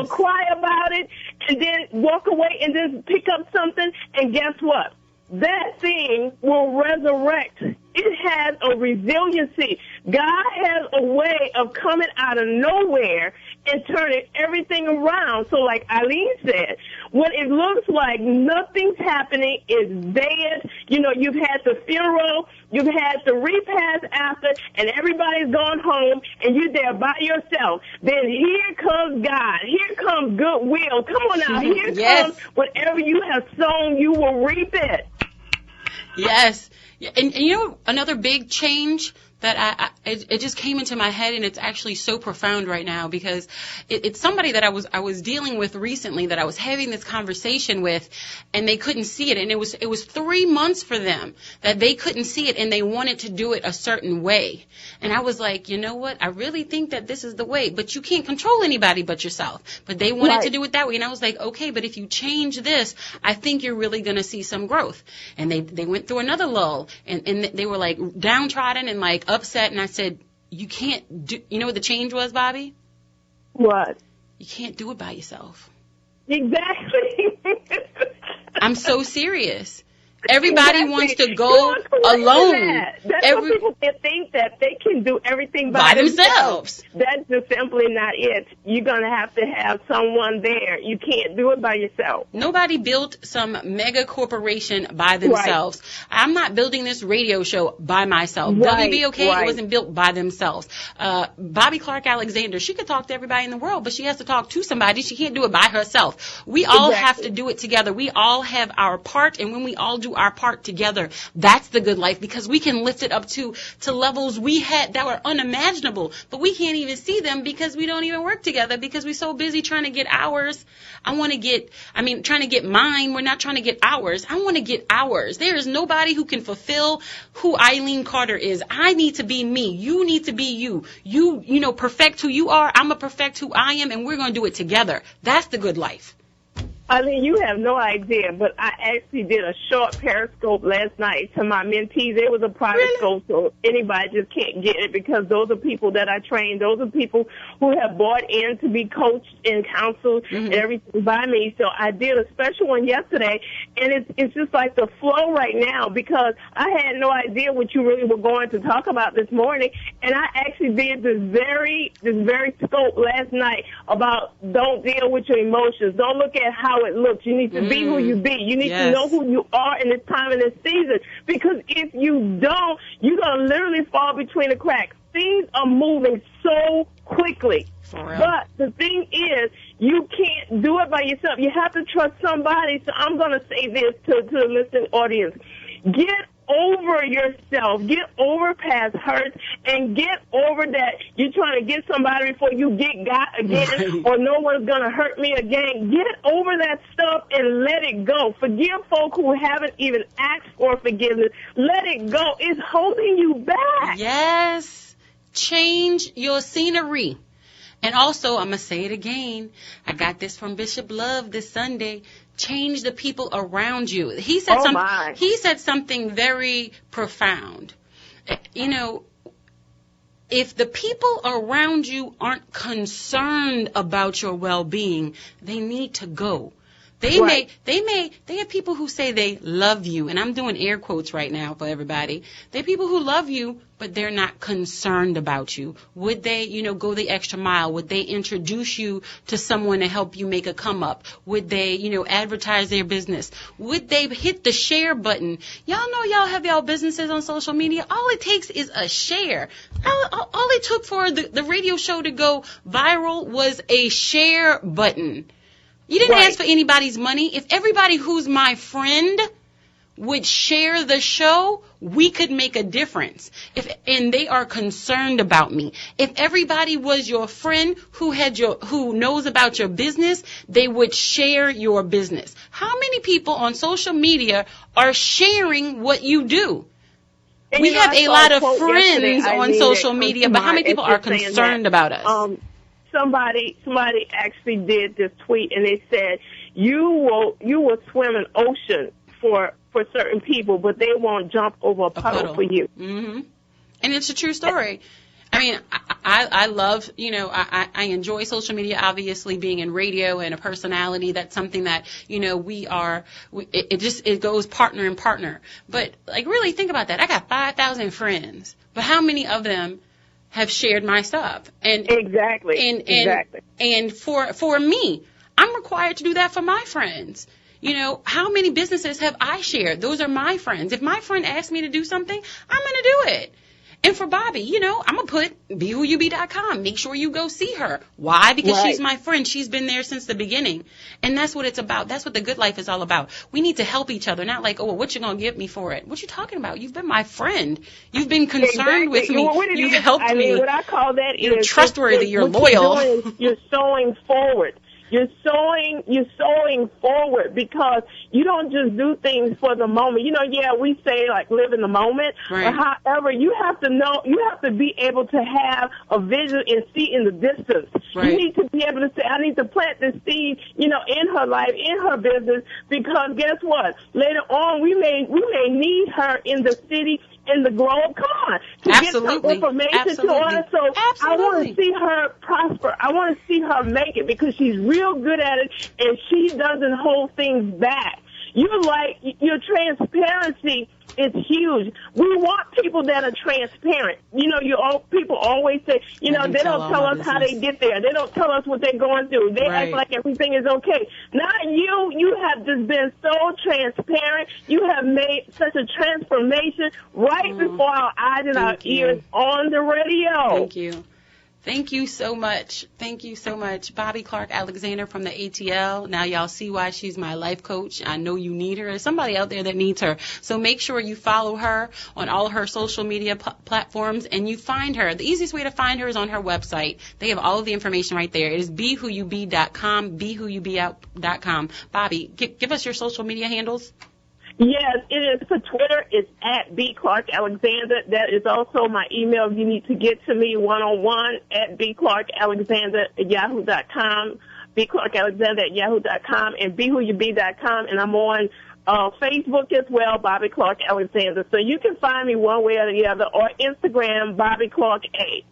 cry about it, and then walk away and then pick up something, and guess what? That thing will resurrect. It has a resiliency. God has a way of coming out of nowhere and turning everything around. So like Eileen said, when it looks like nothing's happening, it's dead, you've had the funeral, you've had the repast after, and everybody's gone home, and you're there by yourself. Then here comes God. Here comes goodwill. Come on now. Here comes whatever you have sown, you will reap it. Yes. And another big change that it just came into my head, and it's actually so profound right now, because it's somebody that I was dealing with recently, that I was having this conversation with, and they couldn't see it, and it was 3 months for them that they couldn't see it, and they wanted to do it a certain way. And I was like, you know what? I really think that this is the way, but you can't control anybody but yourself. But they wanted to do it that way, and I was like, okay, but if you change this, I think you're really going to see some growth. And they went through another lull, and they were like downtrodden and like upset, and I said, you can't do, you know what the change was, Bobby? What? You can't do it by yourself. Exactly. I'm so serious. Everybody wants to go alone. Some people can think that they can do everything by themselves. That's just simply not it. You're going to have someone there. You can't do it by yourself. Nobody built some mega corporation by themselves. Right. I'm not building this radio show by myself. Right. WBOK, it wasn't built by themselves. Bobby Clark Alexander, she could talk to everybody in the world, but she has to talk to somebody. She can't do it by herself. We all have to do it together. We all have our part, and when we all do our part together, that's the good life, because we can lift it up to levels we had that were unimaginable, but we can't even see them because we don't even work together, because we're so busy trying to get ours. Trying to get mine. We're not trying to get ours. I want to get ours. There is nobody who can fulfill who Eileen Carter is. I need to be me. You need to be you. You perfect who you are. I'm a perfect who I am, and we're going to do it together. That's the good life. Eileen, you have no idea, but I actually did a short Periscope last night to my mentees. It was a private scope, so anybody just can't get it, because those are people that I train. Those are people who have bought in to be coached and counseled and everything by me. So I did a special one yesterday, and it's just like the flow right now, because I had no idea what you really were going to talk about this morning, and I actually did this very scope last night about don't deal with your emotions. Don't look at how it looks. You need to be who you be. You need to know who you are in this time and this season, because if you don't, you're going to literally fall between the cracks. Things are moving so quickly. But the thing is, you can't do it by yourself. You have to trust somebody. So I'm going to say this to the listening audience. Get over yourself. Get over past hurts, and get over that you're trying to get somebody before you get got again, or no one's going to hurt me again. Get over that stuff and let it go. Forgive folk who haven't even asked for forgiveness. Let it go. It's holding you back. Yes. Change your scenery. And also, I'm going to say it again. I got this from Bishop Love this Sunday. change the people around you. He said He said something very profound. You know, if the people around you aren't concerned about your well-being, they need to go. They have people who say they love you, and I'm doing air quotes right now for everybody. They have people who love you, but they're not concerned about you. Would they, go the extra mile? Would they introduce you to someone to help you make a come up? Would they, advertise their business? Would they hit the share button? Y'all know y'all have y'all businesses on social media. All it takes is a share. All it took for the radio show to go viral was a share button. You didn't ask for anybody's money. If everybody who's my friend would share the show, we could make a difference. And they are concerned about me. If everybody was your friend who knows about your business, they would share your business. How many people on social media are sharing what you do? And we have a lot of friends on social media, but how many people are concerned about us? Somebody actually did this tweet, and they said you will swim an ocean for certain people, but they won't jump over a puddle for you. Mm-hmm. And it's a true story. I mean, I love, I enjoy social media, obviously being in radio and a personality. That's something that, it goes partner in partner. But really think about that. I got 5,000 friends, but how many of them have shared my stuff? And exactly. And for me, I'm required to do that for my friends. How many businesses have I shared? Those are my friends. If my friend asks me to do something, I'm going to do it. And for Bobby, I'm going to put BeWhoYouBe.com. Make sure you go see her. Why? Because she's my friend. She's been there since the beginning. And that's what it's about. That's what the good life is all about. We need to help each other. Not like, what you going to give me for it? What you talking about? You've been my friend. You've been concerned with me. You've helped me. What I call that you're trustworthy. You're loyal. You're sowing forward. You're sowing forward, because you don't just do things for the moment. We say live in the moment. Right. But however, you have to know, you have to be able to have a vision and see in the distance. Right. You need to be able to say, I need to plant this seed, in her life, in her business, because guess what? Later on, we may need her in the city, in the globe. Come on. To get some information to us. So I want to see her prosper. I want to see her make it, because she's real good at it, and she doesn't hold things back. Your transparency is huge. We want people that are transparent. People always say, they don't tell us how they get there. They don't tell us what they're going through. They act like everything is okay. Not you. You have just been so transparent. You have made such a transformation right before our eyes and our ears on the radio. Thank you. Thank you so much. Thank you so much. Bobby Clark Alexander from the ATL. Now y'all see why she's my life coach. I know you need her. There's somebody out there that needs her. So make sure you follow her on all her social media platforms, and you find her. The easiest way to find her is on her website. They have all of the information right there. It is BeWhoYouBe.com, BeWhoYouBe.com. Bobby, give us your social media handles. Yes, it is. For Twitter, it's at B. Clark Alexander. That is also my email. You need to get to me one-on-one at bclarkalexander@yahoo.com, bclarkalexander@yahoo.com, and BeWhoYouBe.com. And I'm on Facebook as well, Bobby Clark Alexander. So you can find me one way or the other, or Instagram, Bobby Clark A.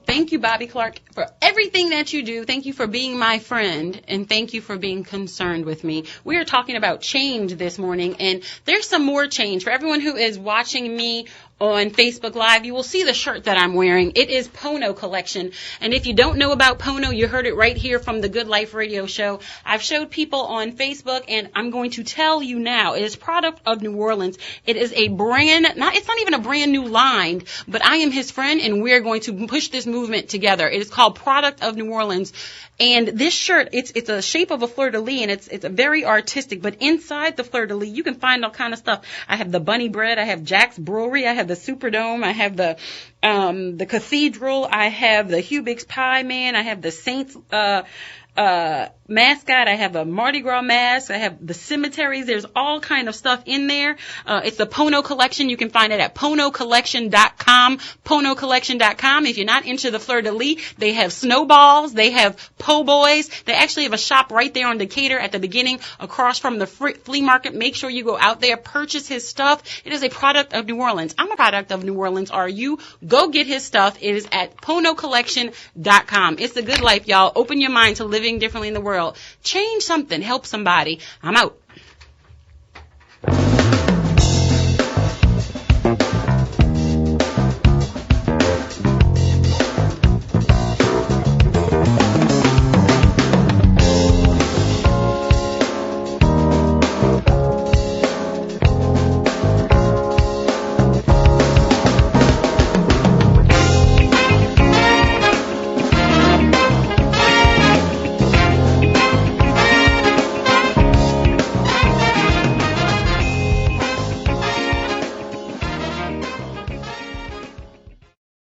Thank you, Bobby Clark, for everything that you do. Thank you for being my friend, and thank you for being concerned with me. We are talking about change this morning, and there's some more change. For everyone who is watching me on Facebook Live, you will see the shirt that I'm wearing. It is Pono Collection. And if you don't know about Pono, you heard it right here from the Good Life Radio Show. I've showed people on Facebook, and I'm going to tell you now. It is product of New Orleans. It is a it's not even a brand new line, but I am his friend, and we're going to push this movement together. It is called Product of New Orleans. And this shirt, it's a shape of a fleur-de-lis, and it's a very artistic. But inside the fleur-de-lis, you can find all kind of stuff. I have the bunny bread. I have Jack's Brewery. I have the Superdome. I have the Cathedral. I have the Hubig's Pie Man. I have the Saints mascot. I have a Mardi Gras mask. I have the cemeteries. There's all kind of stuff in there. It's the Pono Collection. You can find it at ponocollection.com. Ponocollection.com. If you're not into the fleur-de-lis, they have snowballs. They have po' boys. They actually have a shop right there on Decatur at the beginning across from the flea market. Make sure you go out there, purchase his stuff. It is a product of New Orleans. I'm a product of New Orleans. Are you? Go get his stuff. It is at ponocollection.com. It's the good life, y'all. Open your mind to living differently in the world. Change something. Help somebody. I'm out.